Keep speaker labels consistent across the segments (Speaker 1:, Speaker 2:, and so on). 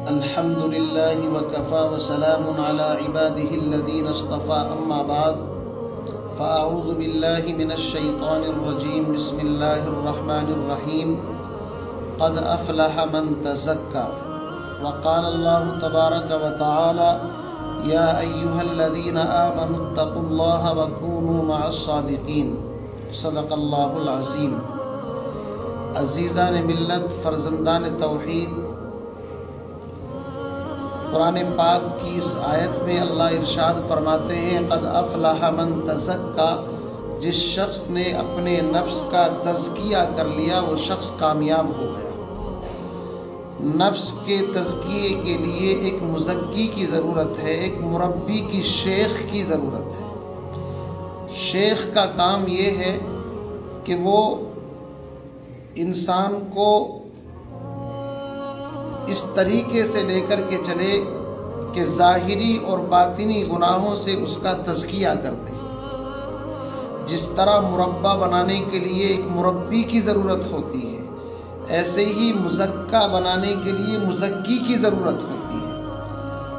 Speaker 1: الحمد لله وكفى وسلام على عباده الذين اصطفى أما بعد فأعوذ بالله من الشيطان الرجيم بسم الله الرحمن الرحيم قد أفلح من تزكى وقال الله تبارك وتعالى يا أيها الذين آمنوا اتقوا الله وكونوا مع الصادقين صدق الله العظيم۔ عزیزان ملت، فرزندان توحید، قرآن پاک کی اس آیت میں اللہ ارشاد فرماتے ہیں قد افلح من تزکا، جس شخص نے اپنے نفس کا تزکیہ کر لیا وہ شخص کامیاب ہو گیا۔ نفس کے تزکیے کے لیے ایک مزکی کی ضرورت ہے، ایک مربی کی، شیخ کی ضرورت ہے۔ شیخ کا کام یہ ہے کہ وہ انسان کو اس طریقے سے لے کر کے چلے کہ ظاہری اور باطنی گناہوں سے اس کا تزکیہ کر دے۔ جس طرح مربع بنانے کے لیے ایک مربی کی ضرورت ہوتی ہے، ایسے ہی مزکہ بنانے کے لیے مزکی کی ضرورت ہوتی ہے۔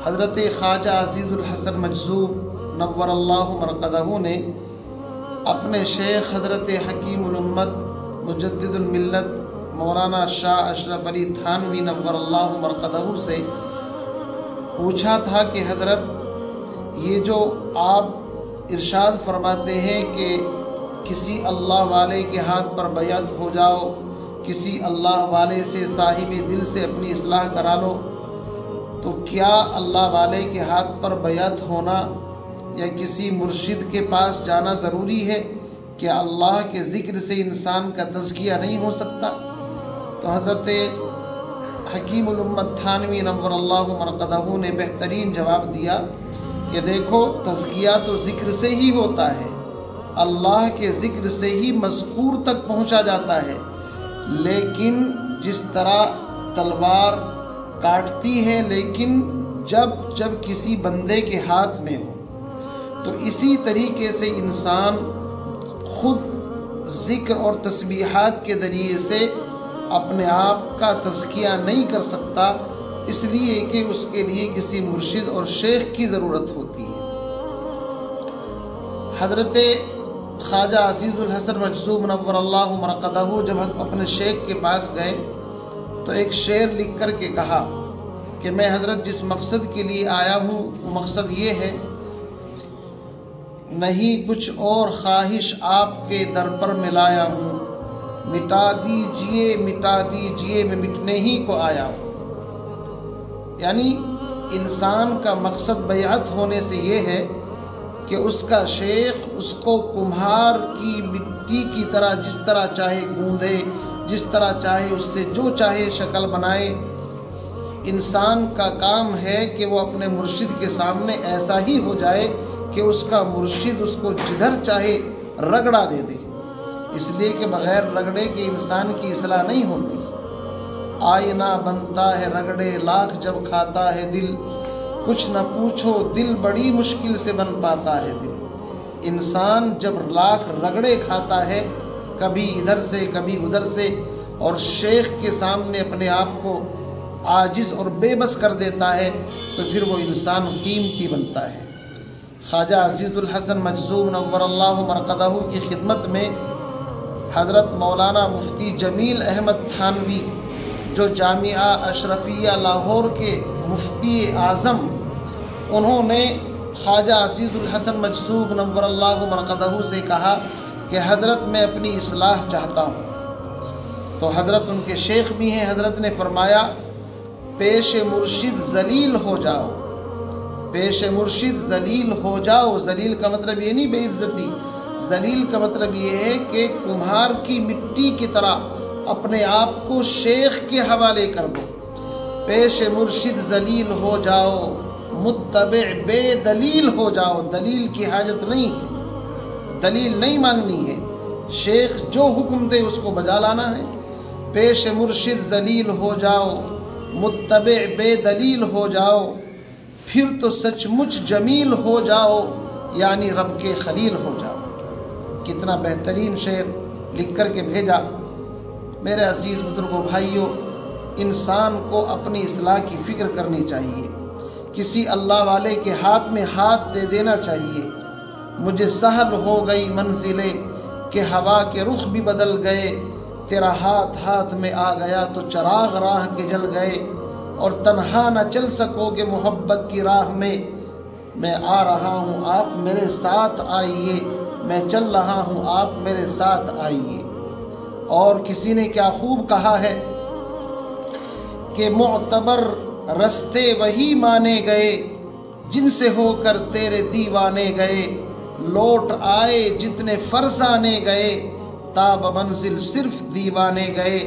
Speaker 1: حضرت خواجہ عزیز الحسن مجذوب نور اللہ مرقدہ نے اپنے شیخ حضرت حکیم الامت مجدد الملت مولانا شاہ اشرف علی تھانوی نور اللہ مرقدہ سے پوچھا تھا کہ حضرت یہ جو آپ ارشاد فرماتے ہیں کہ کسی اللہ والے کے ہاتھ پر بیعت ہو جاؤ، کسی اللہ والے سے صاحب دل سے اپنی اصلاح کرا لو، تو کیا اللہ والے کے ہاتھ پر بیعت ہونا یا کسی مرشد کے پاس جانا ضروری ہے؟ کہ اللہ کے ذکر سے انسان کا تزکیہ نہیں ہو سکتا؟ تو حضرت حکیم الامت تھانوی نور اللہ مرقدہ نے بہترین جواب دیا کہ دیکھو، تزکیہ تو ذکر سے ہی ہوتا ہے، اللہ کے ذکر سے ہی مذکور تک پہنچا جاتا ہے، لیکن جس طرح تلوار کاٹتی ہے لیکن جب کسی بندے کے ہاتھ میں ہو، تو اسی طریقے سے انسان خود ذکر اور تسبیحات کے ذریعے سے اپنے آپ کا تزکیہ نہیں کر سکتا، اس لیے کہ اس کے لیے کسی مرشد اور شیخ کی ضرورت ہوتی ہے۔ حضرت خواجہ عزیز الحسن مجذوب نور اللہ مرقدہ جب اپنے شیخ کے پاس گئے تو ایک شعر لکھ کر کے کہا کہ میں حضرت جس مقصد کے لیے آیا ہوں وہ مقصد یہ ہے، نہیں کچھ اور خواہش آپ کے در پر ملایا ہوں، مٹا دیجئے میں مٹنے ہی کو آیا ہوں۔ یعنی انسان کا مقصد بیعت ہونے سے یہ ہے کہ اس کا شیخ اس کو کمہار کی مٹی کی طرح جس طرح چاہے گوندے، جس طرح چاہے اس سے جو چاہے شکل بنائے۔ انسان کا کام ہے کہ وہ اپنے مرشد کے سامنے ایسا ہی ہو جائے کہ اس کا مرشد اس کو جدھر چاہے رگڑا دے دے، اس لیے کہ بغیر رگڑے کے انسان کی اصلاح نہیں ہوتی۔ آئینہ بنتا ہے رگڑے لاکھ جب کھاتا ہے دل، کچھ نہ پوچھو دل بڑی مشکل سے بن پاتا ہے دل۔ انسان جب لاکھ رگڑے کھاتا ہے، کبھی ادھر سے کبھی ادھر سے، اور شیخ کے سامنے اپنے آپ کو عاجز اور بے بس کر دیتا ہے، تو پھر وہ انسان قیمتی بنتا ہے۔ خواجہ عزیز الحسن مجذوب نور اللہ مرقدہ کی خدمت میں حضرت مولانا مفتی جمیل احمد تھانوی جو جامعہ اشرفیہ لاہور کے مفتی اعظم، انہوں نے خواجہ عزیز الحسن مجذوب نور اللہ مرقدہ سے کہا کہ حضرت میں اپنی اصلاح چاہتا ہوں۔ تو حضرت ان کے شیخ بھی ہیں، حضرت نے فرمایا پیش مرشد ذلیل ہو جاؤ، پیش مرشد ذلیل ہو جاؤ۔ ذلیل کا مطلب یہ نہیں بے عزتی، ذلیل کا مطلب یہ ہے کہ کمہار کی مٹی کی طرح اپنے آپ کو شیخ کے حوالے کر دو۔ پیش مرشد ذلیل ہو جاؤ، متبع بے دلیل ہو جاؤ۔ دلیل کی حاجت نہیں ہے، دلیل نہیں مانگنی ہے، شیخ جو حکم دے اس کو بجا لانا ہے۔ پیش مرشد ذلیل ہو جاؤ، متبع بے دلیل ہو جاؤ، پھر تو سچ مچ جمیل ہو جاؤ، یعنی رب کے خلیل ہو جاؤ۔ کتنا بہترین شعر لکھ کر کے بھیجا۔ میرے عزیز بزرگوں بھائیوں، انسان کو اپنی اصلاح کی فکر کرنی چاہیے، کسی اللہ والے کے ہاتھ میں ہاتھ دے دینا چاہیے۔ مجھے سہل ہو گئی منزلیں کہ ہوا کے رخ بھی بدل گئے، تیرا ہاتھ ہاتھ میں آ گیا تو چراغ راہ کے جل گئے، اور تنہا نہ چل سکو گے محبت کی راہ میں آ رہا ہوں آپ میرے ساتھ آئیے، میں چل رہا ہوں آپ میرے ساتھ آئیے۔ اور کسی نے کیا خوب کہا ہے کہ معتبر رستے وہی مانے گئے جن سے ہو کر تیرے دیوانے گئے، لوٹ آئے جتنے فرزانے گئے، تاب منزل صرف دیوانے گئے۔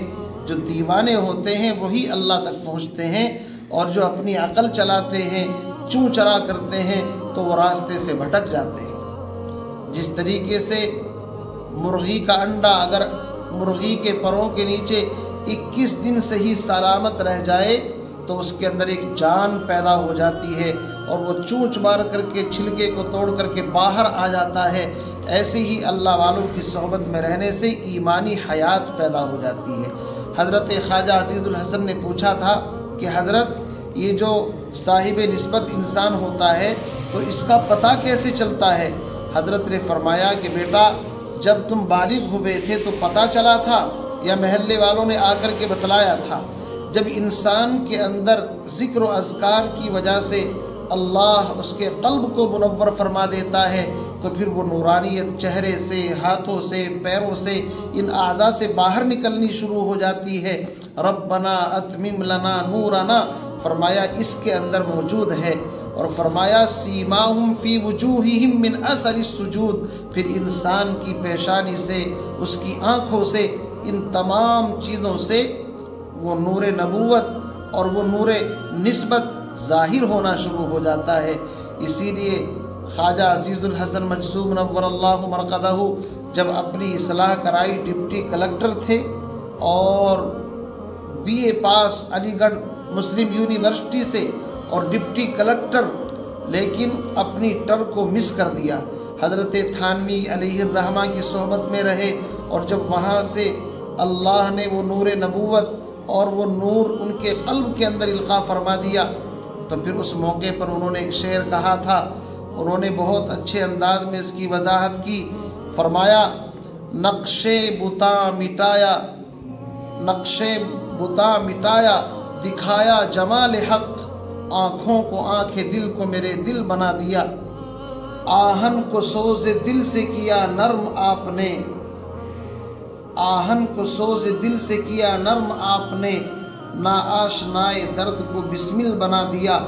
Speaker 1: جو دیوانے ہوتے ہیں وہی اللہ تک پہنچتے ہیں، اور جو اپنی عقل چلاتے ہیں، چوں چرا کرتے ہیں، تو وہ راستے سے بھٹک جاتے ہیں۔ جس طریقے سے مرغی کا انڈا اگر مرغی کے پروں کے نیچے 21 دن سے ہی سلامت رہ جائے تو اس کے اندر ایک جان پیدا ہو جاتی ہے، اور وہ چونچ مار کر کے چھلکے کو توڑ کر کے باہر آ جاتا ہے، ایسے ہی اللہ والوں کی صحبت میں رہنے سے ایمانی حیات پیدا ہو جاتی ہے۔ حضرت خواجہ عزیز الحسن نے پوچھا تھا کہ حضرت یہ جو صاحب نسبت انسان ہوتا ہے تو اس کا پتہ کیسے چلتا ہے؟ حضرت نے فرمایا کہ بیٹا جب تم بالغ ہوئے تھے تو پتہ چلا تھا یا محلے والوں نے آ کر کے بتلایا تھا؟ جب انسان کے اندر ذکر و اذکار کی وجہ سے اللہ اس کے قلب کو منور فرما دیتا ہے تو پھر وہ نورانیت چہرے سے، ہاتھوں سے، پیروں سے، ان اعضاء سے باہر نکلنی شروع ہو جاتی ہے۔ ربنا اتمم لنا نورنا، فرمایا اس کے اندر موجود ہے، اور فرمایا سیماہم فی وجوہہم من اثر السجود، پھر انسان کی پیشانی سے، اس کی آنکھوں سے، ان تمام چیزوں سے وہ نور نبوت اور وہ نور نسبت ظاہر ہونا شروع ہو جاتا ہے۔ اسی لیے خواجہ عزیز الحسن مجذوب نور اللہ مرقدہ جب اپنی اصلاح کرائی، ڈپٹی کلکٹر تھے اور BA پاس علی گڑھ مسلم یونیورسٹی سے اور ڈپٹی کلکٹر، لیکن اپنی ٹر کو مس کر دیا۔ حضرت تھانوی علیہ الرحمہ کی صحبت میں رہے، اور جب وہاں سے اللہ نے وہ نور نبوت اور وہ نور ان کے قلب کے اندر القاء فرما دیا تو پھر اس موقع پر انہوں نے ایک شعر کہا تھا، انہوں نے بہت اچھے انداز میں اس کی وضاحت کی۔ فرمایا نقشے بتا مٹایا دکھایا جمال حق، آنکھوں کو آنکھیں دل کو میرے دل بنا دیا، آہن کو سوز دل سے کیا نرم آپ نے، آہن کو سوز دل سے کیا نرم آپ نے، نا آشنائے درد کو بسمل بنا دیا۔